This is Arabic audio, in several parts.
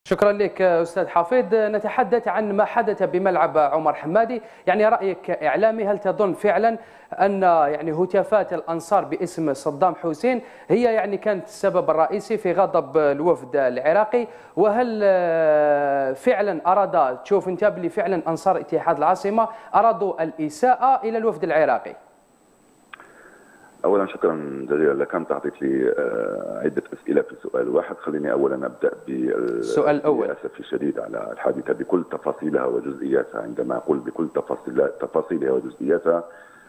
شكرا لك أستاذ حفيظ. نتحدث عن ما حدث بملعب عمر حمادي. رأيك كإعلامي، هل تظن فعلا أن هتافات الأنصار باسم صدام حسين هي كانت السبب الرئيسي في غضب الوفد العراقي؟ وهل فعلا تشوف أنت بلي فعلا أنصار اتحاد العاصمة أرادوا الإساءة إلى الوفد العراقي؟ اولا شكرا جزيلا لك. انت اعطيت لي عده اسئله في سؤال واحد. خليني اولا ابدا بالسؤال الاول. للاسف الشديد على الحادثه بكل تفاصيلها وجزئياتها. عندما اقول بكل تفاصيلها وجزئياتها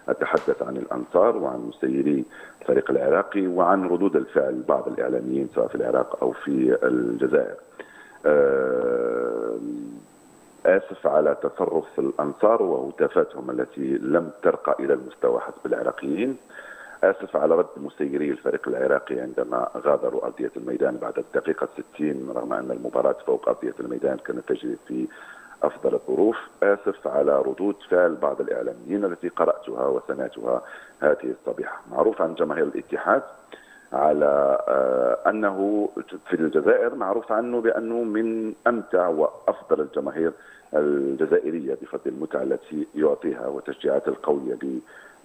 اتحدث عن الانصار وعن مسيري الفريق العراقي وعن ردود الفعل بعض الاعلاميين سواء في العراق او في الجزائر. آسف على تصرف الأنصار وهتافاتهم التي لم ترقى إلى المستوى حسب العراقيين. آسف على رد مسيري الفريق العراقي عندما غادروا أرضية الميدان بعد الدقيقة 60 رغم أن المباراة فوق أرضية الميدان كانت تجري في أفضل الظروف. آسف على ردود فعل بعض الإعلاميين التي قرأتها وسمعتها هذه الصبيحة. معروف عن جماهير الاتحاد على أنه في الجزائر معروف عنه بأنه من أمتع وأفضل الجماهير الجزائرية بفضل المتعة التي يعطيها وتشجيعات القوية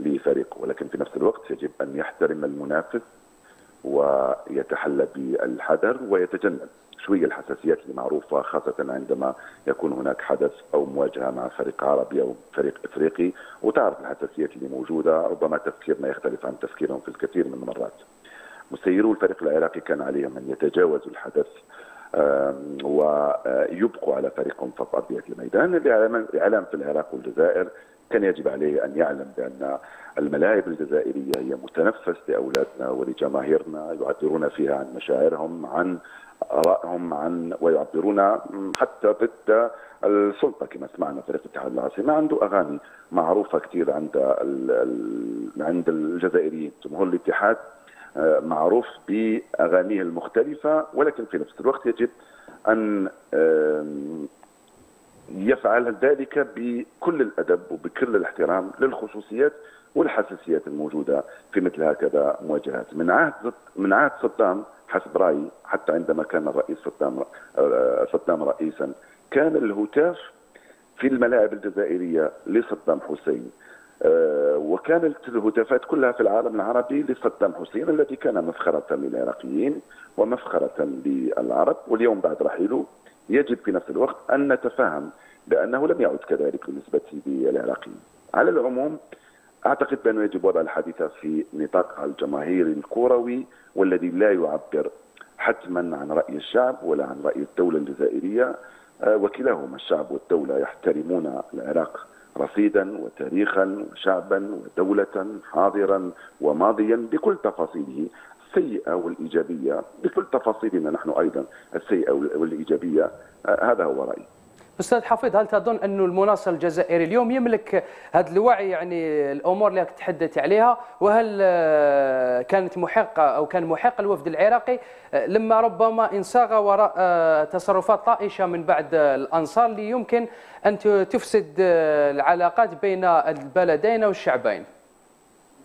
لفريقه، ولكن في نفس الوقت يجب أن يحترم المنافس ويتحلى بالحذر ويتجنب شوية الحساسيات المعروفة، خاصة عندما يكون هناك حدث أو مواجهة مع فريق عربي أو فريق إفريقي، وتعرف الحساسيات اللي موجودة. ربما تفكيرنا يختلف عن تفكيرهم في الكثير من المرات. مسيرو الفريق العراقي كان عليهم أن يتجاوزوا الحدث ويبقوا على فريقهم فوق أرضية الميدان. الإعلام في العراق والجزائر كان يجب عليه أن يعلم بأن الملاعب الجزائرية هي متنفس لأولادنا ولجماهيرنا، يعبرون فيها عن مشاعرهم، عن آرائهم، ويعبرون حتى ضد السلطة. كما سمعنا فريق اتحاد العاصمة عنده أغاني معروفة كثير عند الجزائريين. جمهور الاتحاد معروف بأغانيه المختلفة، ولكن في نفس الوقت يجب أن يفعل ذلك بكل الأدب وبكل الاحترام للخصوصيات والحساسيات الموجودة في مثل هكذا مواجهات. من عهد صدام حسب رأيي، حتى عندما كان الرئيس صدام رئيسا، كان الهتاف في الملاعب الجزائرية لصدام حسين، وكانت الهتافات كلها في العالم العربي لصدام حسين الذي كان مفخرة للعراقيين ومفخرة للعرب. واليوم بعد رحيله يجب في نفس الوقت أن نتفهم بأنه لم يعد كذلك بالنسبة للعراقيين. على العموم أعتقد بأنه يجب وضع الحادثة في نطاقها الجماهيري الكروي، والذي لا يعبر حتما عن رأي الشعب ولا عن رأي الدولة الجزائرية. وكلاهما الشعب والدولة يحترمون العراق رصيدا وتاريخا وشعبا ودولة، حاضرا وماضيا بكل تفاصيله السيئة والإيجابية، بكل تفاصيلنا نحن أيضا السيئة والإيجابية. هذا هو رأيي. أستاذ حفيظ، هل تظن أن المناصر الجزائري اليوم يملك هذا الوعي، الأمور اللي تحدثت عليها؟ وهل كانت محقة أو كان محق الوفد العراقي لما ربما انصاغ وراء تصرفات طائشة من بعض الأنصار اللي يمكن أن تفسد العلاقات بين البلدين والشعبين؟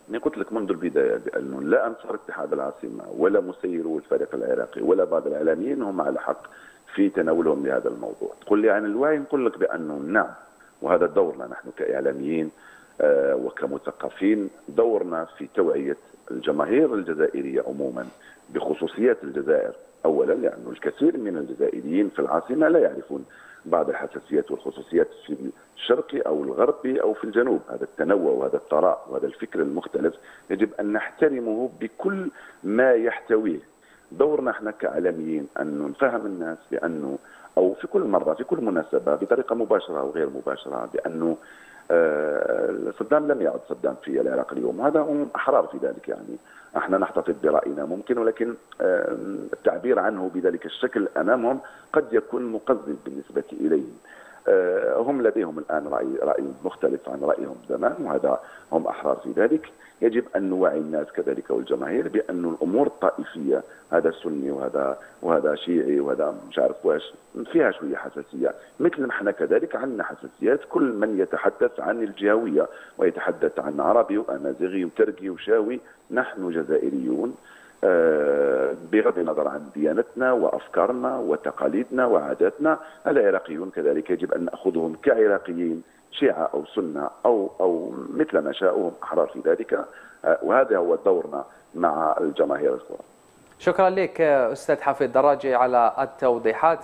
أنا قلت لك منذ البداية بأنه لا أنصار اتحاد العاصمة ولا مسيرو الفريق العراقي ولا بعض الإعلاميين هم على حق في تناولهم لهذا الموضوع. تقول لي عن الوعي، نقول لك بأنه نعم، وهذا دورنا نحن كإعلاميين وكمثقفين. دورنا في توعية الجماهير الجزائرية عموما بخصوصيات الجزائر. أولا لأنه الكثير من الجزائريين في العاصمة لا يعرفون بعض الحساسيات والخصوصيات في الشرقي أو الغربي أو في الجنوب. هذا التنوع وهذا الثراء وهذا الفكر المختلف يجب أن نحترمه بكل ما يحتويه. دورنا احنا كاعلاميين ان نفهم الناس بانه، او في كل مره في كل مناسبه بطريقه مباشره او غير مباشره، بانه صدام لم يعد صدام في العراق اليوم. هذا هم احرار في ذلك. احنا نحتفظ براينا ممكن، ولكن التعبير عنه بذلك الشكل امامهم قد يكون مقزز بالنسبه اليهم. هم لديهم الآن رأي مختلف عن رأيهم زمان، وهذا هم أحرار في ذلك. يجب أن نوعي الناس كذلك والجماهير بأن الأمور الطائفية، هذا سني وهذا شيعي وهذا مش عارف واش، فيها شوية حساسية. مثل ما احنا كذلك عندنا حساسيات كل من يتحدث عن الجهوية ويتحدث عن عربي وأمازيغي وتركي وشاوي. نحن جزائريون بغض النظر عن ديانتنا وأفكارنا وتقاليدنا وعاداتنا. العراقيون كذلك يجب أن نأخذهم كعراقيين، شيعة أو سنة أو مثل ما شاءوا، هم أحرار في ذلك، وهذا هو دورنا مع الجماهير الكرة. شكرا لك أستاذ حفيظ دراجي على التوضيحات.